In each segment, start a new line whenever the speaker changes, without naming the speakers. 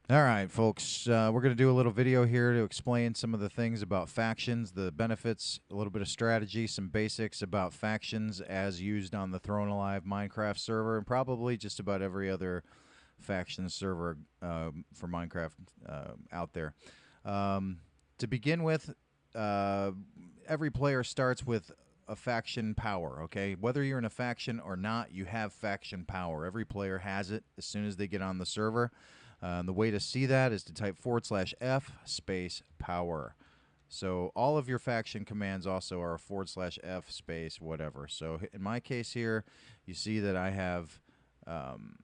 All right, folks. We're going to do a little video here to explain some of the things about factions, the benefits, a little bit of strategy, some basics about factions as used on the ThrownAlive Minecraft server, and probably just about every other faction server for Minecraft out there. Um, to begin with, uh, every player starts with a faction power, okay? Whether you're in a faction or not, you have faction power. Every player has it as soon as they get on the server. The way to see that is to type /F space power. So all of your faction commands also are /F space whatever. So in my case here, you see that I have um,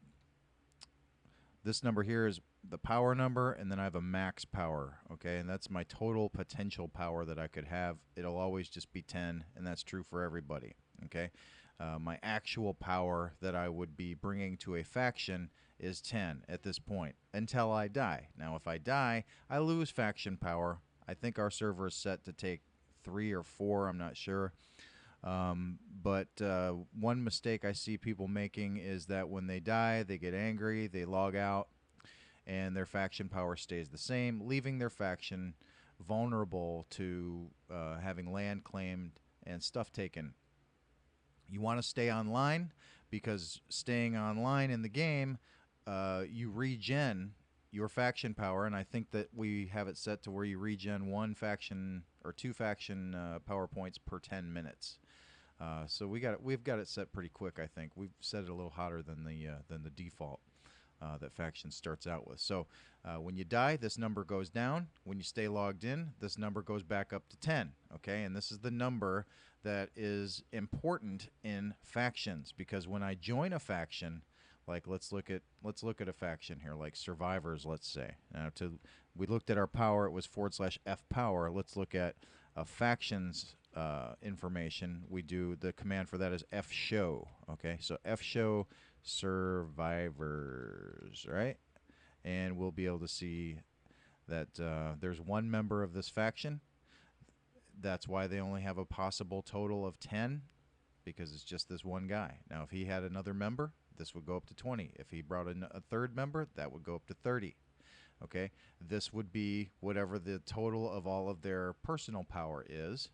this number here is the power number, and then I have a max power, okay? And that's my total potential power that I could have. It'll always just be 10, and that's true for everybody, okay? My actual power that I would be bringing to a faction is 10 at this point until I die. Now, if I die, I lose faction power. I think our server is set to take 3 or 4, I'm not sure. But one mistake I see people making is that when they die, they get angry, they log out, and their faction power stays the same, leaving their faction vulnerable to having land claimed and stuff taken. You want to stay online because staying online in the game, you regen your faction power, and I think that we have it set to where you regen one faction or two faction power points per 10 minutes. So we've got it set pretty quick. I think we've set it a little hotter than the default that faction starts out with. So when you die, this number goes down. When you stay logged in, this number goes back up to 10. Okay, and this is the number that is important in factions, because when I join a faction, like let's look at a faction here, like survivors. Let's say we looked at our power. It was /F power. Let's look at a faction's information. We do the command for that is F show. Okay, so F show survivors, right? And we'll be able to see that there's one member of this faction. That's why they only have a possible total of 10, because it's just this one guy. Now, if he had another member, this would go up to 20. If he brought in a third member, that would go up to 30. Okay, this would be whatever the total of all of their personal power is,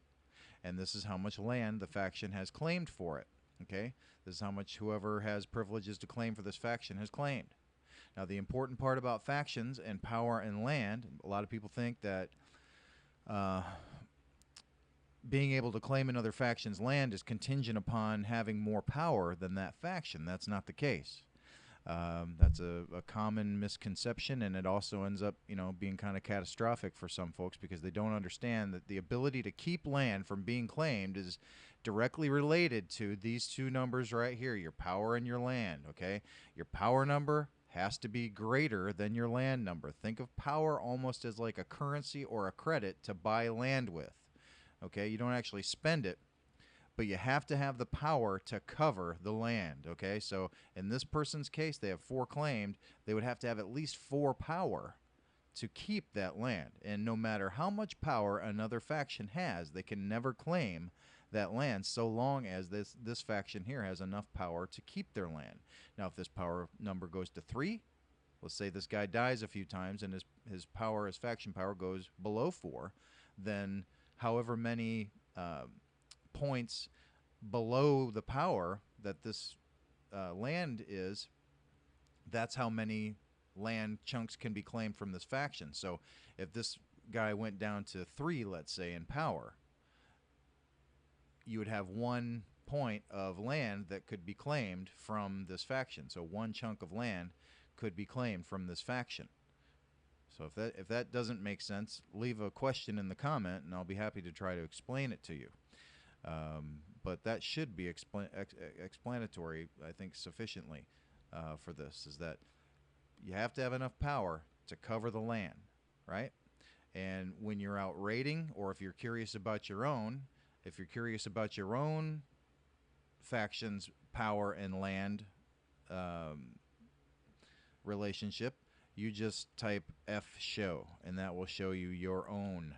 and this is how much land the faction has claimed for it. Okay, this is how much whoever has privileges to claim for this faction has claimed. Now, the important part about factions and power and land, a lot of people think that uh, being able to claim another faction's land is contingent upon having more power than that faction. That's not the case. That's a common misconception, and it also ends up, being kind of catastrophic for some folks, because they don't understand that the ability to keep land from being claimed is directly related to these two numbers right here, your power and your land, okay? Your power number has to be greater than your land number. Think of power almost as like a currency or a credit to buy land with, okay? You don't actually spend it, but you have to have the power to cover the land, okay? So in this person's case, they have 4 claimed. They would have to have at least 4 power to keep that land. And no matter how much power another faction has, they can never claim that land so long as this faction here has enough power to keep their land. Now, if this power number goes to 3, let's say this guy dies a few times and his power, his faction power, goes below 4, then however many points below the power that this land is, that's how many land chunks can be claimed from this faction. So if this guy went down to 3, let's say, in power, you would have 1 point of land that could be claimed from this faction. So 1 chunk of land could be claimed from this faction. So if that doesn't make sense, leave a question in the comment, and I'll be happy to try to explain it to you. But that should be explanatory, I think, sufficiently for this, is that you have to have enough power to cover the land, right? And when you're out raiding, or if you're curious about your own, faction's power and land relationship, you just type F show, and that will show you your own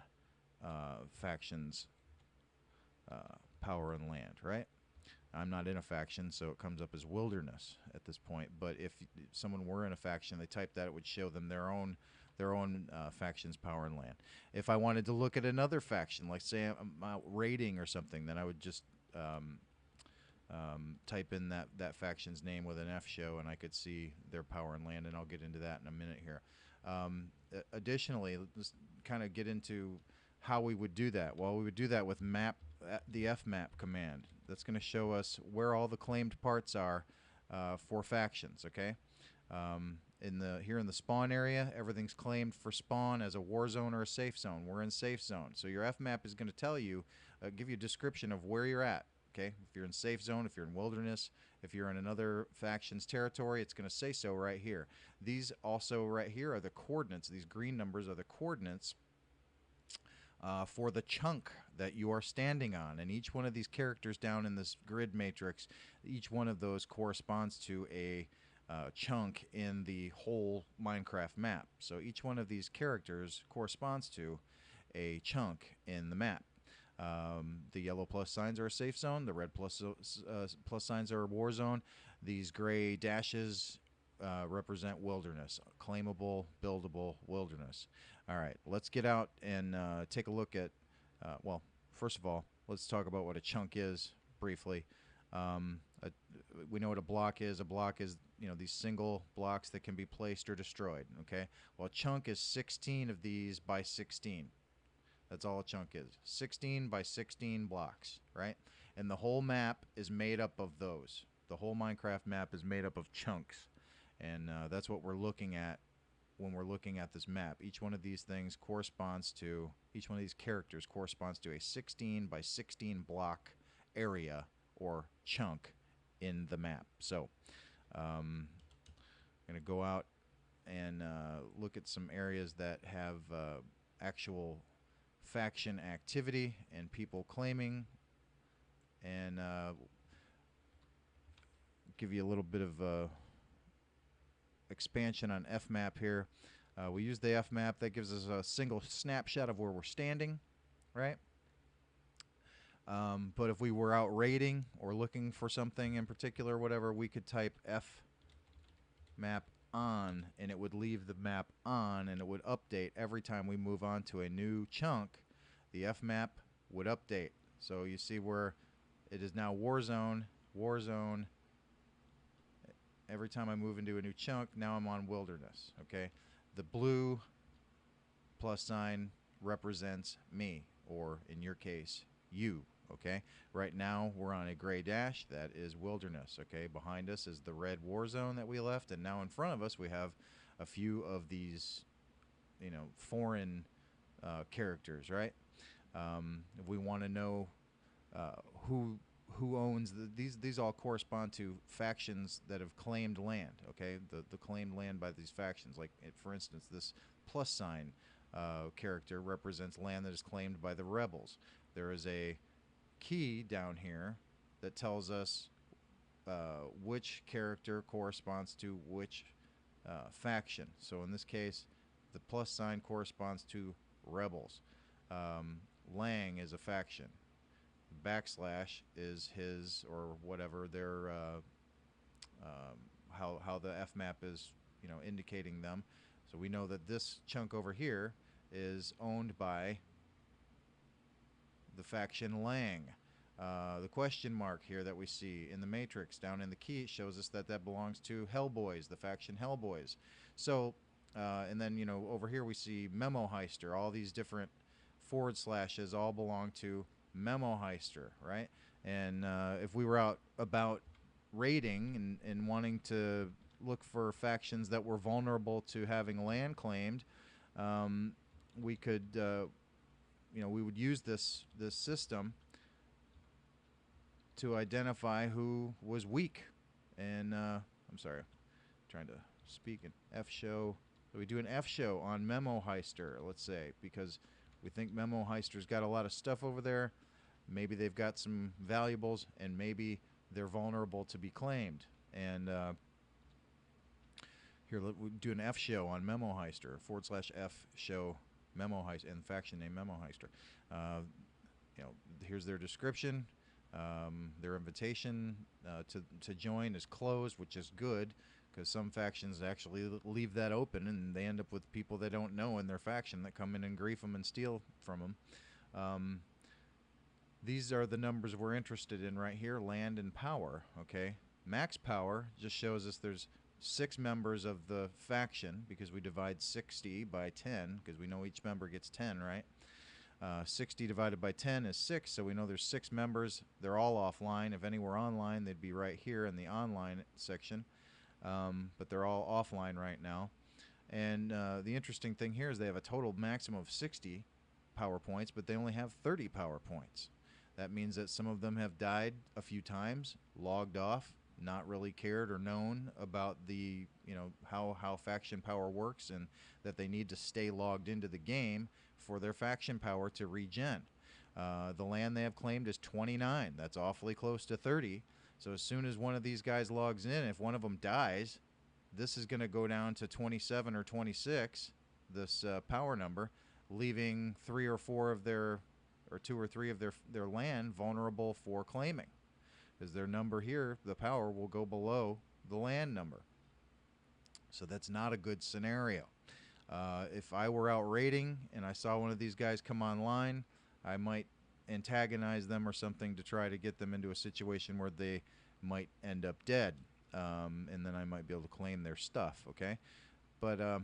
faction's power and land, right? I'm not in a faction, so it comes up as wilderness at this point. But if someone were in a faction, they typed that, it would show them their own faction's power and land. If I wanted to look at another faction, like say I'm out raiding or something, then I would just type in that faction's name with an F show, and I could see their power and land, and I'll get into that in a minute here. Additionally, let's kind of get into how we would do that. Well, we would do that with the fmap command. That's going to show us where all the claimed parts are for factions. Okay, here in the spawn area, everything's claimed for spawn as a war zone or a safe zone. We're in safe zone, so your fmap is going to tell you, give you a description of where you're at. Okay, if you're in safe zone, if you're in wilderness, if you're in another faction's territory, it's going to say so right here. These also right here are the coordinates. These green numbers are the coordinates for the chunk that you are standing on. And each one of these characters down in this grid matrix, each one of those corresponds to a chunk in the whole Minecraft map. So each one of these characters corresponds to a chunk in the map. The yellow plus signs are a safe zone. The red plus signs are a war zone. These gray dashes represent wilderness, claimable, buildable wilderness. All right, let's get out and take a look at, well, first of all, let's talk about what a chunk is briefly. We know what a block is. A block is, these single blocks that can be placed or destroyed, okay? Well, a chunk is 16 of these by 16. That's all a chunk is. 16 by 16 blocks, right? And the whole map is made up of those. The whole Minecraft map is made up of chunks. And that's what we're looking at when we're looking at this map. Each one of these things corresponds to, each one of these characters corresponds to a 16 by 16 block area or chunk in the map. So I'm going to go out and look at some areas that have actual faction activity and people claiming, and give you a little bit of expansion on fmap here. We use the fmap. That gives us a single snapshot of where we're standing, right? But if we were out raiding or looking for something in particular, whatever, we could type fmap on, and it would leave the map on, and it would update every time we move on to a new chunk. The fmap would update. So you see where it is now war zone, war zone. Every time I move into a new chunk, now I'm on wilderness. Okay, the blue plus sign represents me, or in your case, you. Okay, right now we're on a gray dash. That is wilderness. Okay, behind us is the red war zone that we left, and now in front of us we have a few of these, foreign characters, right? If we want to know who owns these all correspond to factions that have claimed land. Okay, the claimed land by these factions. Like for instance, this plus sign character represents land that is claimed by the rebels. There is a key down here that tells us which character corresponds to which faction. So in this case, the plus sign corresponds to rebels. Lang is a faction. Backslash is his, or whatever their how the fmap is indicating them. So we know that this chunk over here is owned by the faction Lang. The question mark here that we see in the matrix down in the key shows us that belongs to Hellboys, the faction Hellboys. So and then over here we see Memo Heister. All these different forward slashes all belong to Memo Heister, right? And if we were out about raiding and wanting to look for factions that were vulnerable to having land claimed, we could we would use this system to identify who was weak. And I'm sorry, I'm trying to speak an F show. So we do an F show on Memo Heister, let's say, because we think Memo Heister's got a lot of stuff over there. Maybe they've got some valuables, and maybe they're vulnerable to be claimed. And here, we do an F show on Memo Heister, /F show Memo Heister, and faction name Memo Heister. Here's their description. Their invitation to join is closed, which is good because some factions actually leave that open and they end up with people they don't know in their faction that come in and grief them and steal from them. These are the numbers we're interested in right here, land and power, okay? Max power just shows us there's 6 members of the faction because we divide 60 by 10 because we know each member gets 10, right? 60 divided by 10 is 6, so we know there's 6 members. They're all offline. If any were online, they'd be right here in the online section, but they're all offline right now. And the interesting thing here is they have a total maximum of 60 power points, but they only have 30 power points. That means that some of them have died a few times, logged off, not really cared or known about the, how faction power works, and that they need to stay logged into the game for their faction power to regen. The land they have claimed is 29. That's awfully close to 30. So as soon as one of these guys logs in, if one of them dies, this is going to go down to 27 or 26, this power number, leaving 3 or 4 of their, or 2 or 3 of their land vulnerable for claiming. Because their number here, the power, will go below the land number. So that's not a good scenario. If I were out raiding and I saw one of these guys come online, I might antagonize them or something to try to get them into a situation where they might end up dead. And then I might be able to claim their stuff, okay? But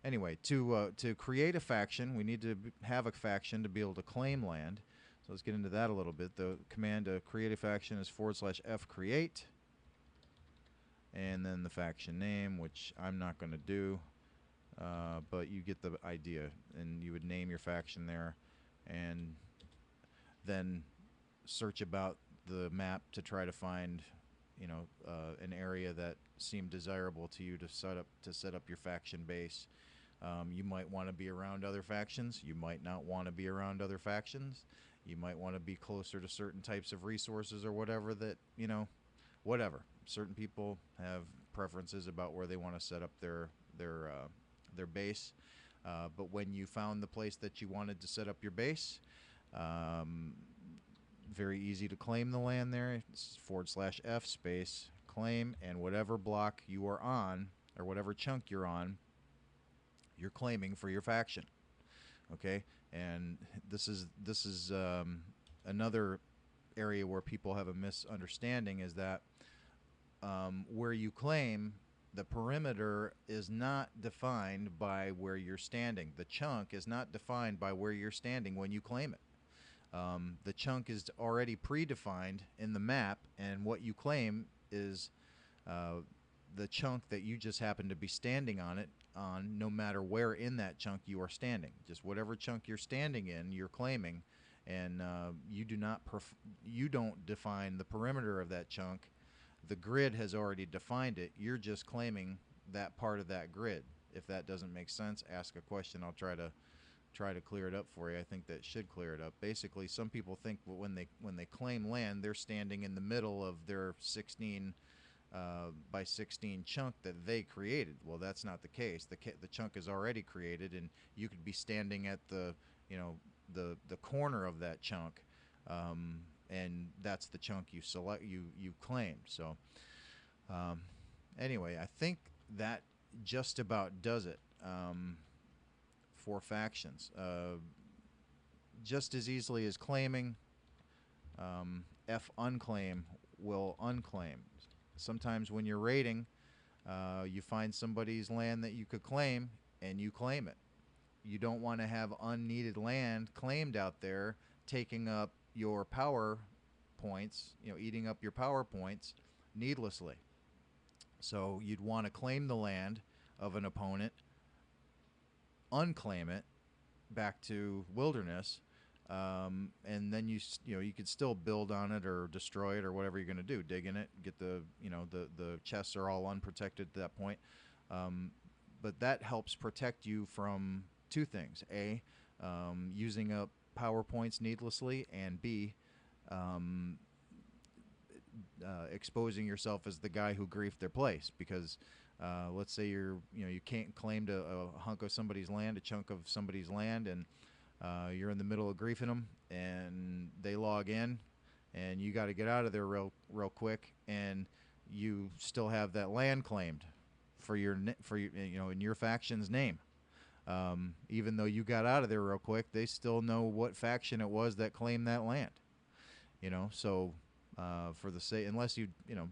anyway, to create a faction, we need to have a faction to be able to claim land. So let's get into that a little bit. The command to create a faction is /F create. And then the faction name, which I'm not going to do. But you get the idea, and you would name your faction there, and then search about the map to try to find, an area that seemed desirable to you to set up your faction base. You might want to be around other factions. You might not want to be around other factions. You might want to be closer to certain types of resources or whatever that, whatever. Certain people have preferences about where they want to set up their base, but when you found the place that you wanted to set up your base, very easy to claim the land there. It's /F space claim, and whatever block you are on or whatever chunk you're on, you're claiming for your faction. Okay, and this is another area where people have a misunderstanding, is that where you claim, the perimeter is not defined by where you're standing. The chunk is not defined by where you're standing when you claim it. The chunk is already predefined in the map, and what you claim is the chunk that you just happen to be standing on no matter where in that chunk you are standing. Just whatever chunk you're standing in, you're claiming, and you don't define the perimeter of that chunk. The grid has already defined it. You're just claiming that part of that grid. If that doesn't make sense, ask a question. I'll try to clear it up for you. I think that should clear it up. Basically, some people think when they claim land, they're standing in the middle of their 16 by 16 chunk that they created. Well, that's not the case. The chunk is already created, and you could be standing at the corner of that chunk. And that's the chunk you claimed. So anyway, I think that just about does it for factions. Just as easily as claiming, F unclaim will unclaim. Sometimes when you're raiding, you find somebody's land that you could claim, and you claim it. You don't want to have unneeded land claimed out there taking up your power points, eating up your power points needlessly. So you'd want to claim the land of an opponent, unclaim it back to wilderness, and then you could still build on it or destroy it or whatever you're going to do. Dig in it, get the chests are all unprotected at that point. But that helps protect you from two things: A, using up power points needlessly, and B, exposing yourself as the guy who griefed their place. Because let's say you can't claim a hunk of somebody's land, a chunk of somebody's land, and you're in the middle of griefing them, and they log in, and you got to get out of there real quick, and you still have that land claimed for your in your faction's name. Even though you got out of there real quick, they still know what faction it was that claimed that land. So for the sake, unless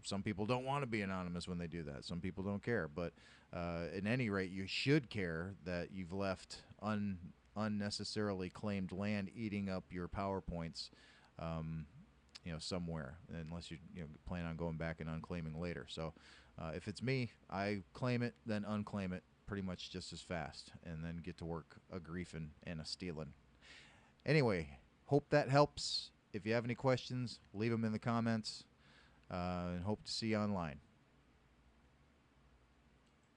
some people don't want to be anonymous when they do that. Some people don't care, but at any rate, you should care that you've left unnecessarily claimed land eating up your PowerPoints, somewhere, unless you plan on going back and unclaiming later. So if it's me, I claim it, then unclaim it pretty much just as fast, and then get to work a griefing and a stealing. Anyway, hope that helps. If you have any questions, leave them in the comments, and hope to see you online.